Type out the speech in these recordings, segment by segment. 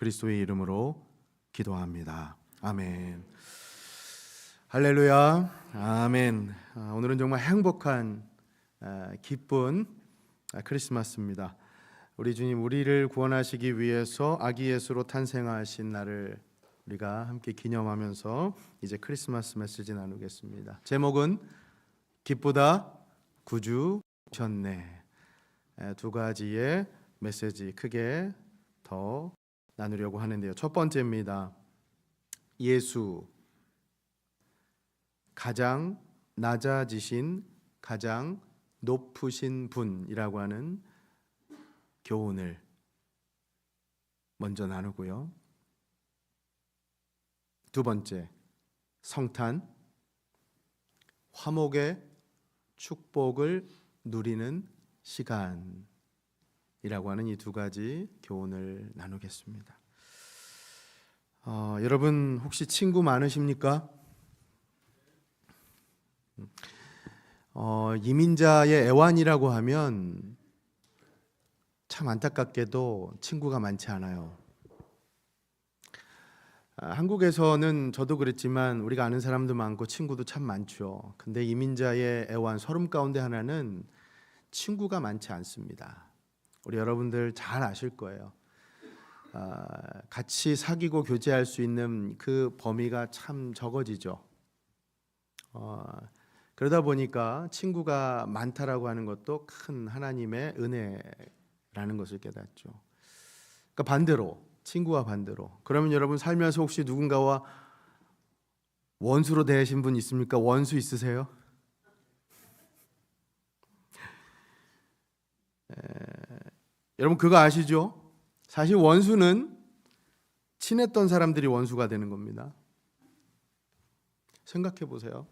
그리스도의 이름으로 기도합니다. 아멘. 할렐루야. 아멘. 오늘은 정말 행복한 기쁜 크리스마스입니다. 우리 주님 우리를 구원하시기 위해서 아기 예수로 탄생하신 날을 우리가 함께 기념하면서 이제 크리스마스 메시지 나누겠습니다. 제목은 기쁘다 구주 오셨네. 두 가지의 메시지 크게 더 나누려고 하는데요. 첫 번째입니다. 예수, 가장 낮아지신 가장 높으신 분이라고 하는 교훈을 먼저 나누고요. 두 번째, 성탄, 화목의 축복을 누리는 시간이라고 하는 이 두 가지 교훈을 나누겠습니다. 여러분 혹시 친구 많으십니까? 이민자의 애완이라고 하면 참 안타깝게도 친구가 많지 않아요. 한국에서는 저도 그랬지만 우리가 아는 사람도 많고 친구도 참 많죠. 근데 이민자의 애완 서름 가운데 하나는 친구가 많지 않습니다. 우리 여러분들 잘 아실 거예요. 같이 사귀고 교제할 수 있는 그 범위가 참 적어지죠. 그러다 보니까 친구가 많다라고 하는 것도 큰 하나님의 은혜라는 것을 깨닫죠. 그러니까 반대로, 친구와 반대로. 그러면 여러분 살면서 혹시 누군가와 원수로 대하신 분 있습니까? 원수 있으세요? 여러분 그거 아시죠? 사실 원수는 친했던 사람들이 원수가 되는 겁니다. 생각해 보세요.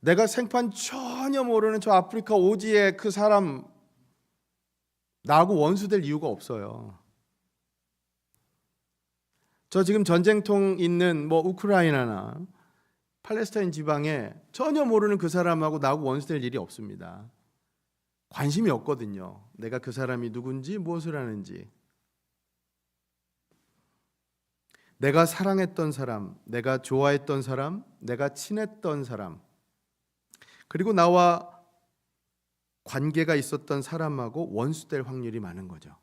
내가 생판 전혀 모르는 저 아프리카 오지의 그 사람 나하고 원수 될 이유가 없어요. 저 지금 전쟁통 있는 우크라이나나 팔레스타인 지방에 전혀 모르는 그 사람하고 나하고 원수 될 일이 없습니다. 관심이 없거든요. 내가 그 사람이 누군지 무엇을 하는지. 내가 사랑했던 사람, 내가 좋아했던 사람, 내가 친했던 사람, 그리고 나와 관계가 있었던 사람하고 원수될 확률이 많은 거죠.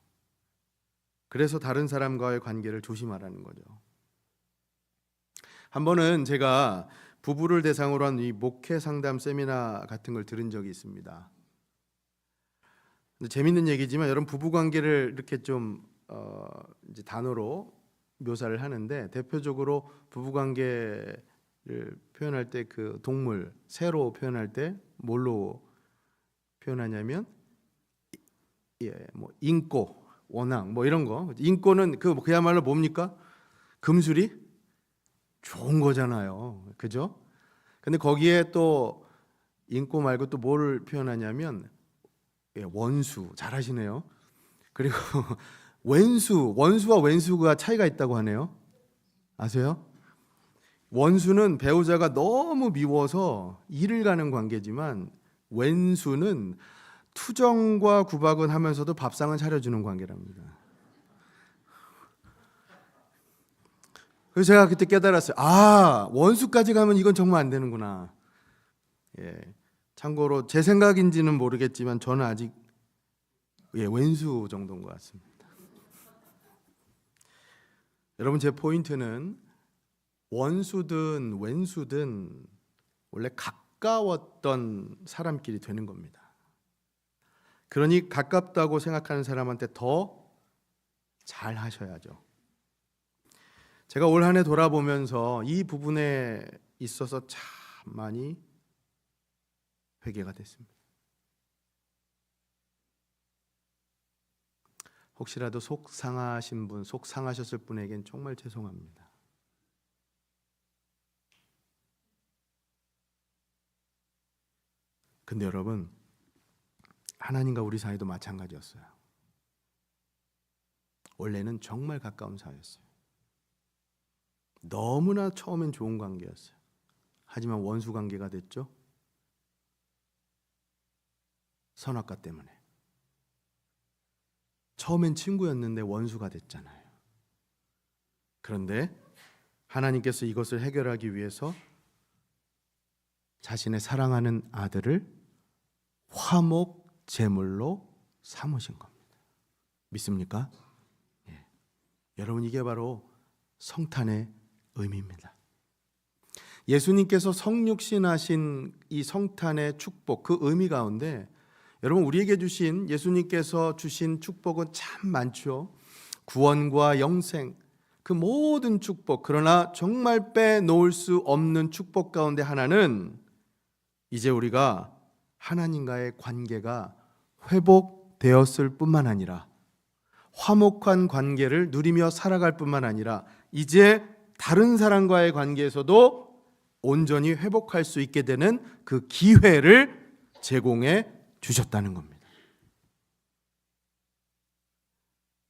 그래서 다른 사람과의 관계를 조심하라는 거죠. 한 번은 제가 부부를 대상으로 한 이 목회 상담 세미나 같은 걸 들은 적이 있습니다. 재밌는 얘기지만 여러분 부부 관계를 이렇게 좀 이제 단어로 묘사를 하는데 대표적으로 부부 관계를 표현할 때 그 동물 새로 표현할 때 뭘로 표현하냐면 인꼬, 원앙 이런 거. 인꼬는 그야말로 뭡니까? 금술이 좋은 거잖아요. 그죠? 근데 거기에 또 인꼬 말고 또 뭘 표현하냐면 원수. 잘하시네요. 그리고 왼수, 원수와 왼수가 차이가 있다고 하네요. 아세요? 원수는 배우자가 너무 미워서 일을 가는 관계지만 왼수는 투정과 구박은 하면서도 밥상은 차려주는 관계랍니다. 그래서 제가 그때 깨달았어요. 원수까지 가면 이건 정말 안 되는구나. 참고로 제 생각인지는 모르겠지만 저는 아직 왼수 정도인 것 같습니다. 여러분 제 포인트는 원수든 왼수든 원래 가까웠던 사람끼리 되는 겁니다. 그러니 가깝다고 생각하는 사람한테 더 잘 하셔야죠. 제가 올 한 해 돌아보면서 이 부분에 있어서 참 많이 회개가 됐습니다. 혹시라도 속 상하신 분, 속 상하셨을 분에겐 정말 죄송합니다. 근데 여러분, 하나님과 우리 사이도 마찬가지였어요. 원래는 정말 가까운 사이였어요. 너무나 처음엔 좋은 관계였어요. 하지만 원수 관계가 됐죠. 선악과 때문에. 처음엔 친구였는데 원수가 됐잖아요. 그런데 하나님께서 이것을 해결하기 위해서 자신의 사랑하는 아들을 화목 제물로 삼으신 겁니다. 믿습니까? 예. 여러분, 이게 바로 성탄의 의미입니다. 예수님께서 성육신하신 이 성탄의 축복, 그 의미 가운데 여러분, 우리에게 주신, 예수님께서 주신 축복은 참 많죠. 구원과 영생, 그 모든 축복, 그러나 정말 빼놓을 수 없는 축복 가운데 하나는 이제 우리가 하나님과의 관계가 회복되었을 뿐만 아니라 화목한 관계를 누리며 살아갈 뿐만 아니라 이제 다른 사람과의 관계에서도 온전히 회복할 수 있게 되는 그 기회를 제공해 주셨다는 겁니다.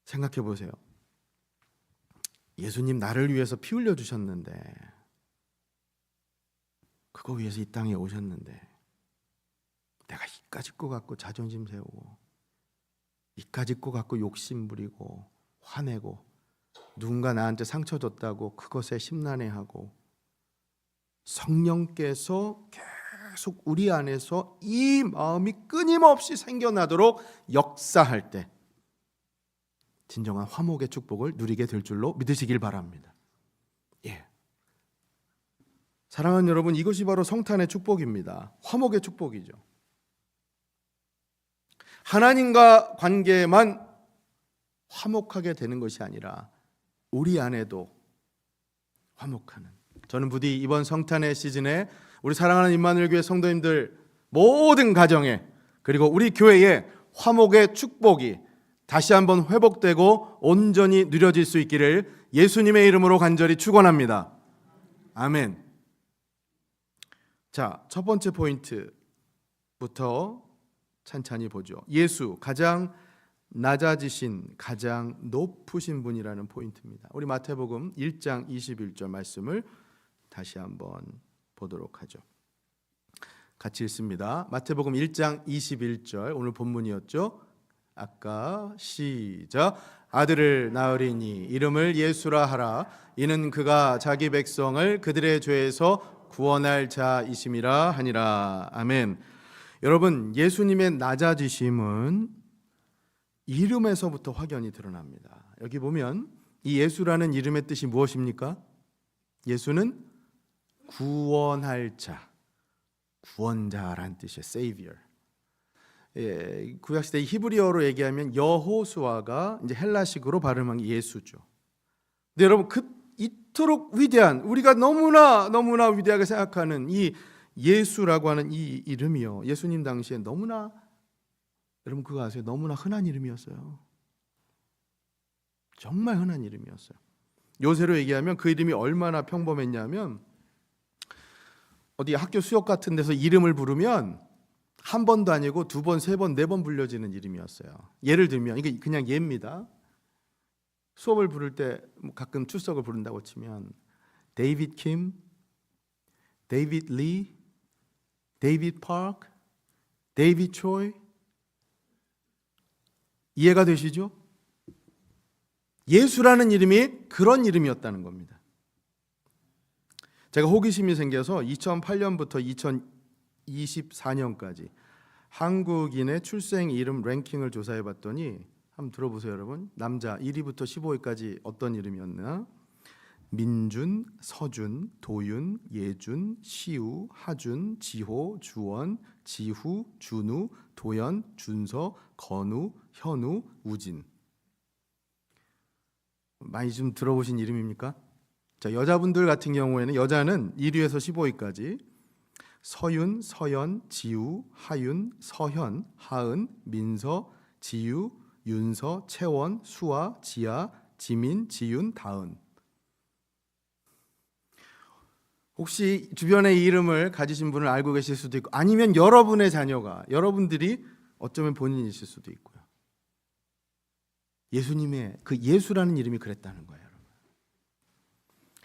생각해 보세요. 예수님 나를 위해서 피 흘려 주셨는데, 그거 위해서 이 땅에 오셨는데 내가 이까짓 거 갖고 자존심 세우고 이까짓 거 갖고 욕심 부리고 화내고 누군가 나한테 상처 줬다고 그것에 심란해하고, 성령께서 계속 우리 안에서 이 마음이 끊임없이 생겨나도록 역사할 때 진정한 화목의 축복을 누리게 될 줄로 믿으시길 바랍니다. 예. 사랑하는 여러분, 이것이 바로 성탄의 축복입니다. 화목의 축복이죠. 하나님과 관계만 화목하게 되는 것이 아니라 우리 안에도 화목하는, 저는 부디 이번 성탄의 시즌에 우리 사랑하는 임마누엘 교회 성도님들 모든 가정에, 그리고 우리 교회에 화목의 축복이 다시 한번 회복되고 온전히 누려질 수 있기를 예수님의 이름으로 간절히 축원합니다. 아멘. 자, 첫 번째 포인트부터 찬찬히 보죠. 예수, 가장 낮아지신, 가장 높으신 분이라는 포인트입니다. 우리 마태복음 1장 21절 말씀을 다시 한번 보도록 하죠. 같이 읽습니다. 마태복음 1장 21절, 오늘 본문이었죠. 아까 시작. 아들을 낳으리니 이름을 예수라 하라. 이는 그가 자기 백성을 그들의 죄에서 구원할 자이심이라 하니라. 아멘. 여러분, 예수님의 낮아지심은 이름에서부터 확연히 드러납니다. 여기 보면 이 예수라는 이름의 뜻이 무엇입니까? 예수는 구원할 자, 구원자란 뜻이에요. Savior. 예, 구약시대 히브리어로 얘기하면 여호수아가 이제 헬라식으로 발음한 게 예수죠. 근데 여러분, 이토록 위대한, 우리가 너무나 위대하게 생각하는 이 예수라고 하는 이 이름이요, 예수님 당시에 너무나, 여러분 그거 아세요? 너무나 흔한 이름이었어요. 정말 흔한 이름이었어요. 요새로 얘기하면 그 이름이 얼마나 평범했냐면, 어디 학교 수업 같은 데서 이름을 부르면 한 번도 아니고 두 번, 세 번, 네 번 불려지는 이름이었어요. 예를 들면, 이게 그냥 예입니다. 수업을 부를 때 가끔 출석을 부른다고 치면 데이빗 킴, 데이빗 리, 데이빗 파크, 데이빗 초이. 이해가 되시죠? 예수라는 이름이 그런 이름이었다는 겁니다. 제가 호기심이 생겨서 2008년부터 2024년까지 한국인의 출생 이름 랭킹을 조사해 봤더니, 한번 들어보세요 여러분. 남자 1위부터 15위까지 어떤 이름이었나? 민준, 서준, 도윤, 예준, 시우, 하준, 지호, 주원, 지후, 준우, 도연, 준서, 건우, 현우, 우진. 많이 좀 들어보신 이름입니까? 자, 여자분들 같은 경우에는 여자는 1위에서 15위까지 서윤, 서연, 지우, 하윤, 서현, 하은, 민서, 지유, 윤서, 채원, 수아, 지아, 지민, 지윤, 다은. 혹시 주변에 이 이름을 가지신 분을 알고 계실 수도 있고, 아니면 여러분의 자녀가, 여러분들이 어쩌면 본인이실 수도 있고요. 예수님의 그 예수라는 이름이 그랬다는 거예요.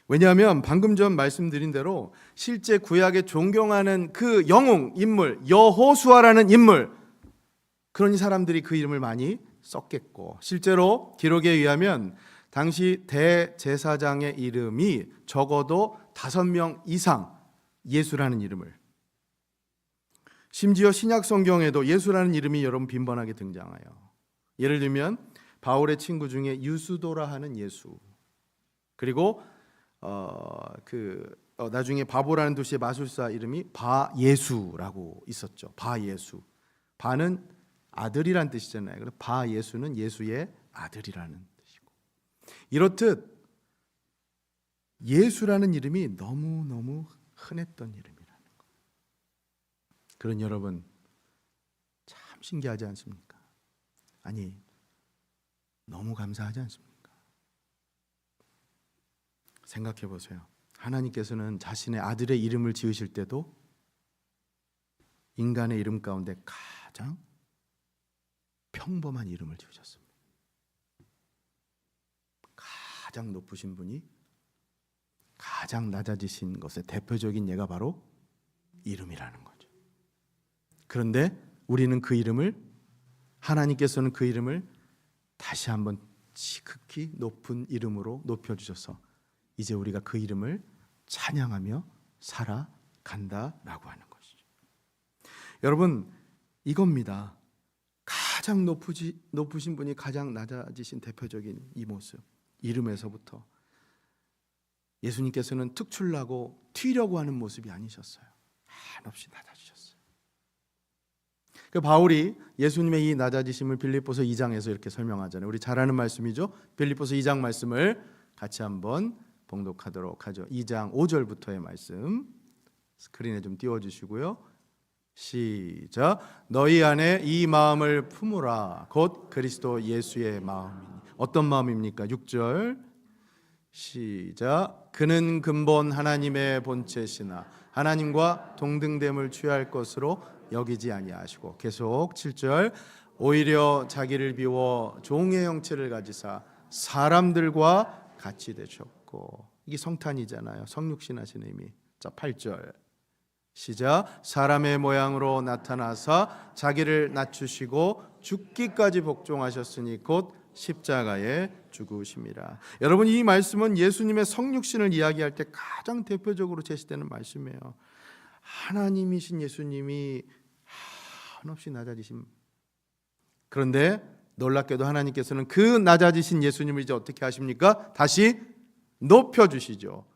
왜냐하면 방금 전 말씀드린 대로 실제 구약에 존경하는 그 영웅 인물, 여호수아라는 인물, 그러니 사람들이 그 이름을 많이 썼겠고, 실제로 기록에 의하면 당시 대제사장의 이름이 적어도 5명 이상 예수라는 이름을, 심지어 신약 성경에도 예수라는 이름이 여러분 빈번하게 등장해요. 예를 들면 바울의 친구 중에 유수도라 하는 예수, 그리고 나중에 바보라는 도시의 마술사 이름이 바예수라고 있었죠. 바예수. 바는 아들이란 뜻이잖아요. 그래서 바예수는 예수의 아들이라는 뜻이고, 이렇듯 예수라는 이름이 너무너무 흔했던 이름이라는 거예요. 그런 여러분 참 신기하지 않습니까? 아니, 너무 감사하지 않습니까? 생각해 보세요. 하나님께서는 자신의 아들의 이름을 지으실 때도 인간의 이름 가운데 가장 평범한 이름을 지으셨습니다. 가장 높으신 분이 가장 낮아지신 것의 대표적인 예가 바로 이름이라는 거죠. 그런데 우리는 그 이름을, 하나님께서는 그 이름을 다시 한번 지극히 높은 이름으로 높여주셔서 이제 우리가 그 이름을 찬양하며 살아간다라고 하는 것이죠. 여러분, 이겁니다. 가장 높으신 분이 가장 낮아지신 대표적인 이 모습, 이름에서부터 예수님께서는 특출나고 튀려고 하는 모습이 아니셨어요. 한없이 낮아지셨어요. 그 바울이 예수님의 이 낮아지심을 빌립보서 2장에서 이렇게 설명하잖아요. 우리 잘 아는 말씀이죠. 빌립보서 2장 말씀을 같이 한번 봉독하도록 하죠. 2장 5절부터의 말씀 스크린에 좀 띄워주시고요. 시작. 너희 안에 이 마음을 품으라. 곧 그리스도 예수의 마음이니. 어떤 마음입니까? 6절 시작. 그는 근본 하나님의 본체시나 하나님과 동등됨을 취할 것으로 여기지 아니하시고, 계속 7절. 오히려 자기를 비워 종의 형체를 가지사 사람들과 같이 되셨고, 이게 성탄이잖아요. 성육신 하시는 의미. 자, 8절 시작. 사람의 모양으로 나타나사 자기를 낮추시고 죽기까지 복종하셨으니 곧 십자가에 죽으심이라. 여러분, 이 말씀은 예수님의 성육신을 이야기할 때 가장 대표적으로 제시되는 말씀이에요. 하나님이신 예수님이 한없이 낮아지심. 그런데 놀랍게도 하나님께서는 그 낮아지신 예수님을 이제 어떻게 하십니까? 다시 높여주시죠.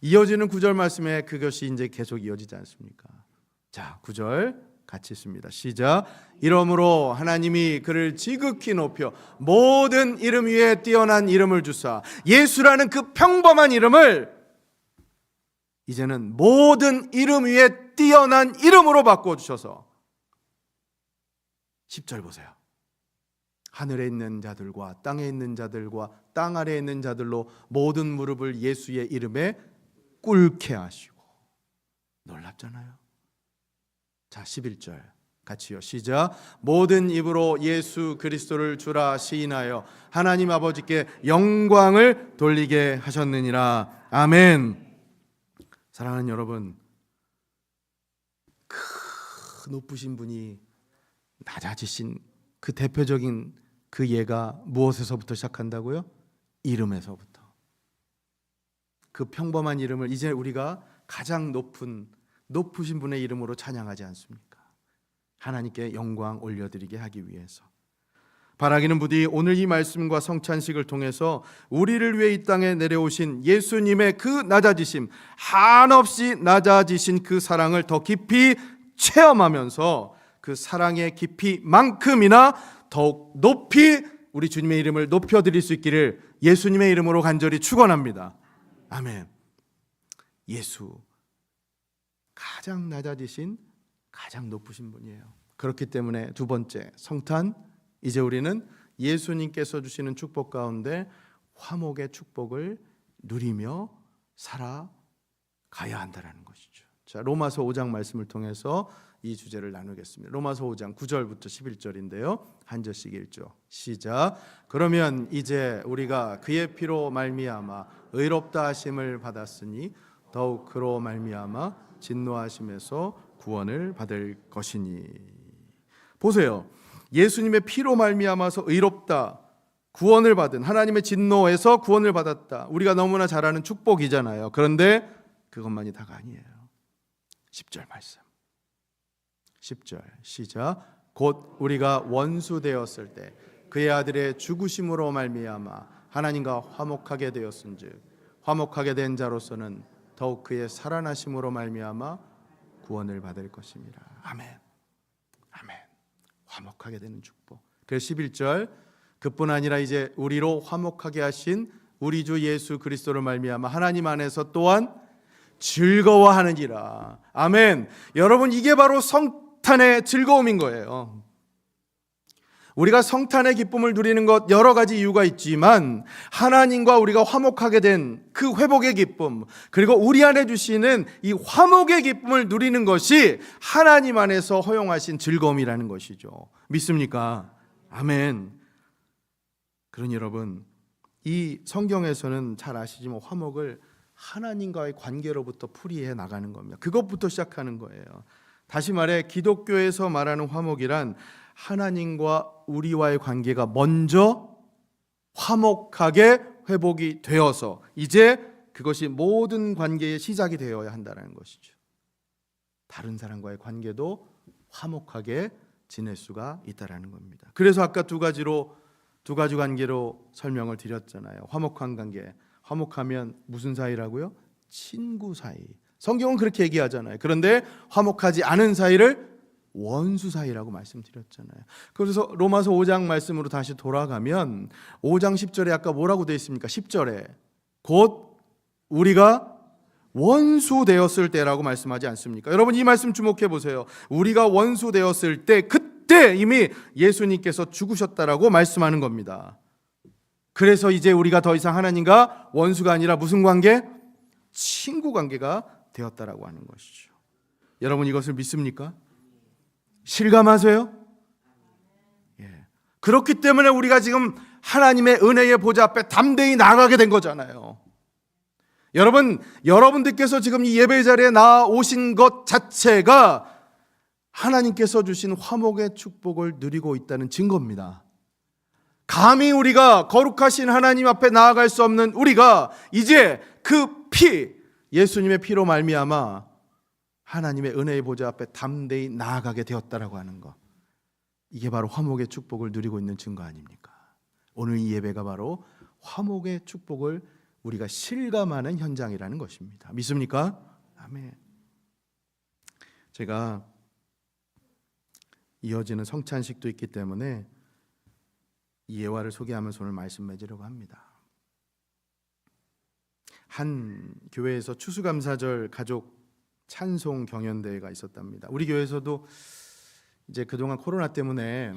이어지는 9절 말씀에 그것이 이제 계속 이어지지 않습니까? 자, 9절 같이 있습니다. 시작. 이러므로 하나님이 그를 지극히 높여 모든 이름 위에 뛰어난 이름을 주사, 예수라는 그 평범한 이름을 이제는 모든 이름 위에 뛰어난 이름으로 바꿔주셔서, 10절 보세요. 하늘에 있는 자들과 땅에 있는 자들과 땅 아래에 있는 자들로 모든 무릎을 예수의 이름에 꿇게 하시고. 놀랍잖아요. 자, 11절 같이요. 시작. 모든 입으로 예수 그리스도를 주라 시인하여 하나님 아버지께 영광을 돌리게 하셨느니라. 아멘. 사랑하는 여러분, 그 높으신 분이 낮아지신 그 대표적인 그 예가 무엇에서부터 시작한다고요? 이름에서부터. 그 평범한 이름을 이제 우리가 가장 높으신 분의 이름으로 찬양하지 않습니까? 하나님께 영광 올려드리게 하기 위해서. 바라기는 부디 오늘 이 말씀과 성찬식을 통해서 우리를 위해 이 땅에 내려오신 예수님의 그 낮아지심, 한없이 낮아지신 그 사랑을 더 깊이 체험하면서 그 사랑의 깊이만큼이나 더욱 높이 우리 주님의 이름을 높여드릴 수 있기를 예수님의 이름으로 간절히 축원합니다. 아멘. 예수, 가장 낮아지신 가장 높으신 분이에요. 그렇기 때문에 두 번째 성탄, 이제 우리는 예수님께서 주시는 축복 가운데 화목의 축복을 누리며 살아가야 한다는 것이죠. 자, 로마서 5장 말씀을 통해서 이 주제를 나누겠습니다. 로마서 5장 9절부터 11절인데요. 한 절씩 읽죠. 시작. 그러면 이제 우리가 그의 피로 말미암아 의롭다 하심을 받았으니 더욱 그로 말미암아 진노하심에서 구원을 받을 것이니. 보세요. 예수님의 피로 말미암아서 의롭다, 구원을 받은, 하나님의 진노에서 구원을 받았다. 우리가 너무나 잘 아는 축복이잖아요. 그런데 그것만이 다가 아니에요. 10절 말씀. 10절 시작. 곧 우리가 원수 되었을 때 그의 아들의 죽으심으로 말미암아 하나님과 화목하게 되었은즉 화목하게 된 자로서는 더욱 그의 살아나심으로 말미암아 구원을 받을 것입니다. 아멘. 아멘. 화목하게 되는 축복. 그래서 11절 그뿐 아니라 이제 우리로 화목하게 하신 우리 주 예수 그리스도를 말미암아 하나님 안에서 또한 즐거워하느니라. 아멘. 여러분, 이게 바로 성탄의 즐거움인 거예요. 우리가 성탄의 기쁨을 누리는 것 여러 가지 이유가 있지만 하나님과 우리가 화목하게 된 그 회복의 기쁨, 그리고 우리 안에 주시는 이 화목의 기쁨을 누리는 것이 하나님 안에서 허용하신 즐거움이라는 것이죠. 믿습니까? 아멘. 그러니 여러분, 이 성경에서는 잘 아시지만 화목을 하나님과의 관계로부터 풀이해 나가는 겁니다. 그것부터 시작하는 거예요. 다시 말해 기독교에서 말하는 화목이란 하나님과 우리와의 관계가 먼저 화목하게 회복이 되어서 이제 그것이 모든 관계의 시작이 되어야 한다는 것이죠. 다른 사람과의 관계도 화목하게 지낼 수가 있다는 겁니다. 그래서 아까 두 가지 관계로 설명을 드렸잖아요. 화목한 관계. 화목하면 무슨 사이라고요? 친구 사이. 성경은 그렇게 얘기하잖아요. 그런데 화목하지 않은 사이를 원수 사이라고 말씀드렸잖아요. 그래서 로마서 5장 말씀으로 다시 돌아가면 5장 10절에 아까 뭐라고 되어 있습니까? 10절에 곧 우리가 원수 되었을 때라고 말씀하지 않습니까? 여러분, 이 말씀 주목해 보세요. 우리가 원수 되었을 때 그때 이미 예수님께서 죽으셨다라고 말씀하는 겁니다. 그래서 이제 우리가 더 이상 하나님과 원수가 아니라 무슨 관계? 친구 관계가 되었다라고 하는 것이죠. 여러분, 이것을 믿습니까? 실감하세요? 예. 그렇기 때문에 우리가 지금 하나님의 은혜의 보좌 앞에 담대히 나가게 된 거잖아요. 여러분들께서 지금 이 예배 자리에 나오신 것 자체가 하나님께서 주신 화목의 축복을 누리고 있다는 증거입니다. 감히 우리가 거룩하신 하나님 앞에 나아갈 수 없는 우리가 이제 그 피, 예수님의 피로 말미암아 하나님의 은혜의 보좌 앞에 담대히 나아가게 되었다라고 하는 것, 이게 바로 화목의 축복을 누리고 있는 증거 아닙니까? 오늘 이 예배가 바로 화목의 축복을 우리가 실감하는 현장이라는 것입니다. 믿습니까? 아멘. 제가 이어지는 성찬식도 있기 때문에 이 예화를 소개하면서 오늘 말씀 맺으려고 합니다. 한 교회에서 추수감사절 가족 찬송 경연대회가 있었답니다. 우리 교회에서도 이제 그동안 코로나 때문에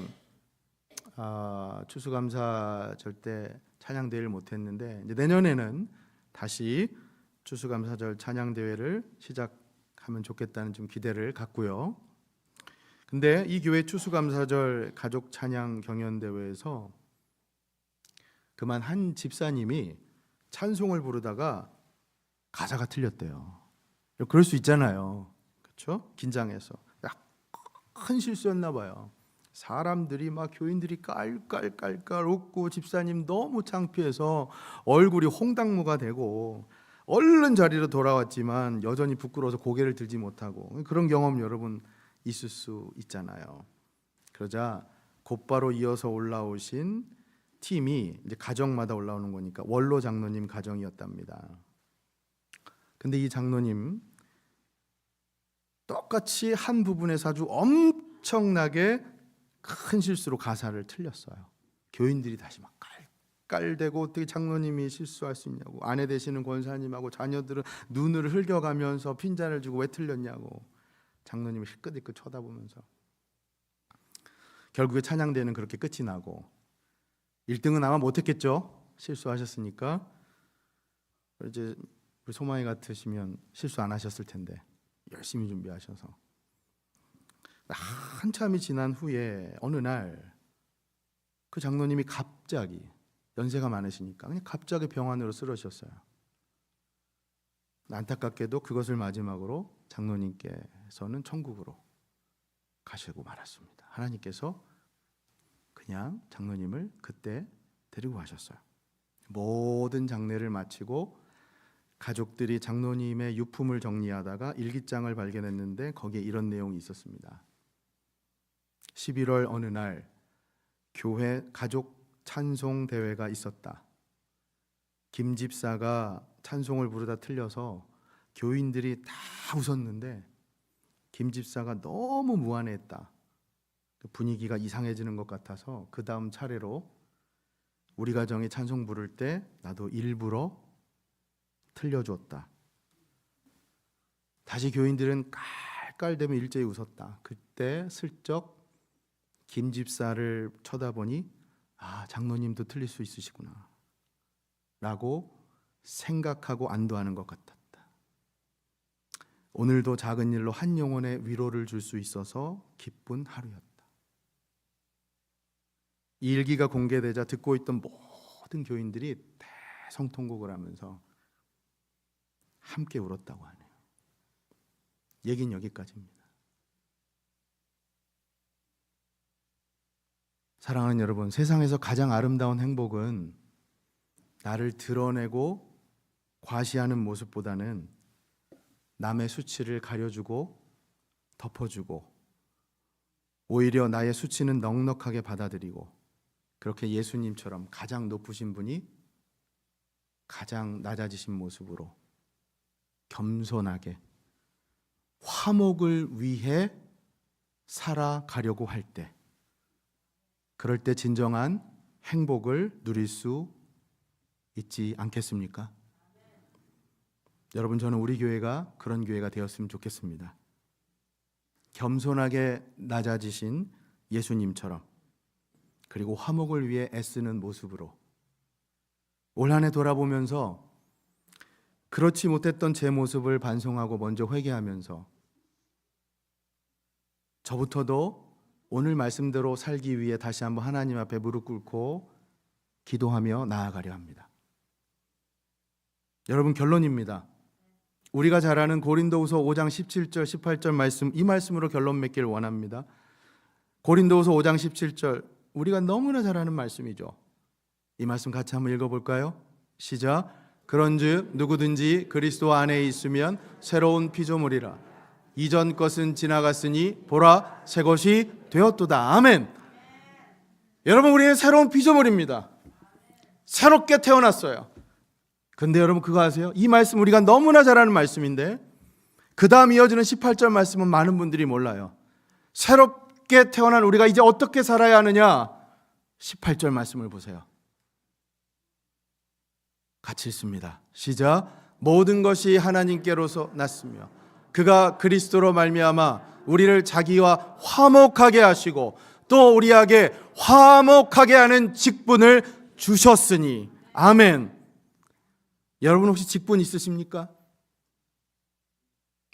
추수감사절 때 찬양대회를 못했는데 이제 내년에는 다시 추수감사절 찬양대회를 시작하면 좋겠다는 좀 기대를 갖고요. 근데 이 교회 추수감사절 가족 찬양 경연대회에서 그만 한 집사님이 찬송을 부르다가 가사가 틀렸대요. 그럴 수 있잖아요. 그렇죠? 긴장해서 큰 실수였나 봐요. 사람들이 막 교인들이 깔깔깔깔 웃고 집사님 너무 창피해서 얼굴이 홍당무가 되고 얼른 자리로 돌아왔지만 여전히 부끄러워서 고개를 들지 못하고, 그런 경험 여러분 있을 수 있잖아요. 그러자 곧바로 이어서 올라오신 팀이 이제 가정마다 올라오는 거니까 원로 장로님 가정이었답니다. 근데 이 장로님 똑같이 한 부분에서 아주 엄청나게 큰 실수로 가사를 틀렸어요. 교인들이 다시 막 깔깔대고 어떻게 장로님이 실수할 수 있냐고, 아내 되시는 권사님하고 자녀들은 눈을 흘겨가면서 핀잔을 주고 왜 틀렸냐고 장로님을 힐끗힐끗 쳐다보면서, 결국에 찬양대는 그렇게 끝이 나고 1등은 아마 못했겠죠. 실수하셨으니까. 이제 우리 소망이 같으시면 실수 안 하셨을 텐데 열심히 준비하셔서 한참이 지난 후에 어느 날 그 장로님이 갑자기, 연세가 많으시니까 그냥 갑자기 병환으로 쓰러졌어요. 안타깝게도 그것을 마지막으로 장로님께서는 천국으로 가시고 말았습니다. 하나님께서 그냥 장로님을 그때 데리고 가셨어요. 모든 장례를 마치고 가족들이 장로님의 유품을 정리하다가 일기장을 발견했는데 거기에 이런 내용이 있었습니다. 11월 어느 날 교회 가족 찬송 대회가 있었다. 김 집사가 찬송을 부르다 틀려서 교인들이 다 웃었는데 김 집사가 너무 무안해했다. 분위기가 이상해지는 것 같아서 그 다음 차례로 우리 가정이 찬송 부를 때 나도 일부러 틀려줬다. 다시 교인들은 깔깔대며 일제히 웃었다. 그때 슬쩍 김 집사를 쳐다보니 장로님도 틀릴 수 있으시구나 라고 생각하고 안도하는 것 같았다. 오늘도 작은 일로 한 영혼의 위로를 줄 수 있어서 기쁜 하루였다. 이 일기가 공개되자 듣고 있던 모든 교인들이 대성통곡을 하면서 함께 울었다고 하네요. 얘기는 여기까지입니다. 사랑하는 여러분, 세상에서 가장 아름다운 행복은 나를 드러내고 과시하는 모습보다는 남의 수치를 가려주고 덮어주고 오히려 나의 수치는 넉넉하게 받아들이고 그렇게 예수님처럼 가장 높으신 분이 가장 낮아지신 모습으로 겸손하게 화목을 위해 살아가려고 할 때, 그럴 때 진정한 행복을 누릴 수 있지 않겠습니까? 여러분, 저는 우리 교회가 그런 교회가 되었으면 좋겠습니다. 겸손하게 낮아지신 예수님처럼, 그리고 화목을 위해 애쓰는 모습으로 올 한 해 돌아보면서 그렇지 못했던 제 모습을 반성하고 먼저 회개하면서 저부터도 오늘 말씀대로 살기 위해 다시 한번 하나님 앞에 무릎 꿇고 기도하며 나아가려 합니다. 여러분, 결론입니다. 우리가 잘 아는 고린도후서 5장 17절 18절 말씀, 이 말씀으로 결론 맺기를 원합니다. 고린도후서 5장 17절, 우리가 너무나 잘 아는 말씀이죠. 이 말씀 같이 한번 읽어볼까요? 시작. 그런즉 누구든지 그리스도 안에 있으면 새로운 피조물이라. 이전 것은 지나갔으니 보라 새 것이 되었도다. 아멘. 여러분, 우리는 새로운 피조물입니다. 새롭게 태어났어요. 근데 여러분, 그거 아세요? 이 말씀 우리가 너무나 잘 아는 말씀인데 그 다음 이어지는 18절 말씀은 많은 분들이 몰라요. 새롭게 태어난 우리가 이제 어떻게 살아야 하느냐? 18절 말씀을 보세요. 같이 읽습니다. 시작. 모든 것이 하나님께로서 났으며 그가 그리스도로 말미암아 우리를 자기와 화목하게 하시고 또 우리에게 화목하게 하는 직분을 주셨으니. 아멘. 여러분, 혹시 직분 있으십니까?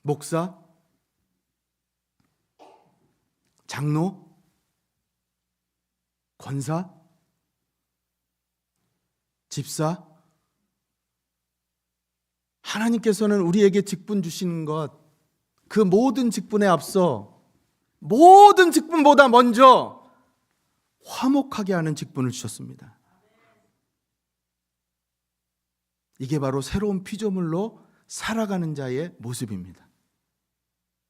목사? 장로? 권사? 집사? 하나님께서는 우리에게 직분 주시는 것, 그 모든 직분에 앞서 모든 직분보다 먼저 화목하게 하는 직분을 주셨습니다. 이게 바로 새로운 피조물로 살아가는 자의 모습입니다.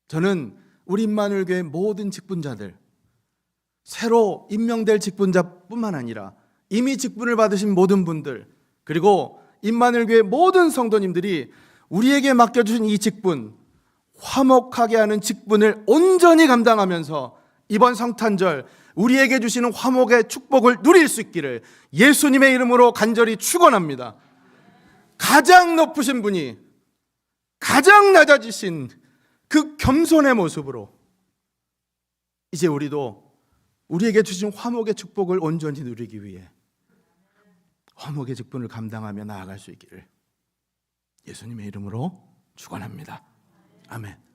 저는 우리 임마누엘교회 모든 직분자들, 새로 임명될 직분자뿐만 아니라 이미 직분을 받으신 모든 분들, 그리고 임마누엘교회 모든 성도님들이 우리에게 맡겨주신 이 직분, 화목하게 하는 직분을 온전히 감당하면서 이번 성탄절 우리에게 주시는 화목의 축복을 누릴 수 있기를 예수님의 이름으로 간절히 축원합니다. 가장 높으신 분이 가장 낮아지신 그 겸손의 모습으로 이제 우리도 우리에게 주신 화목의 축복을 온전히 누리기 위해 화목의 직분을 감당하며 나아갈 수 있기를 예수님의 이름으로 축원합니다. 아멘.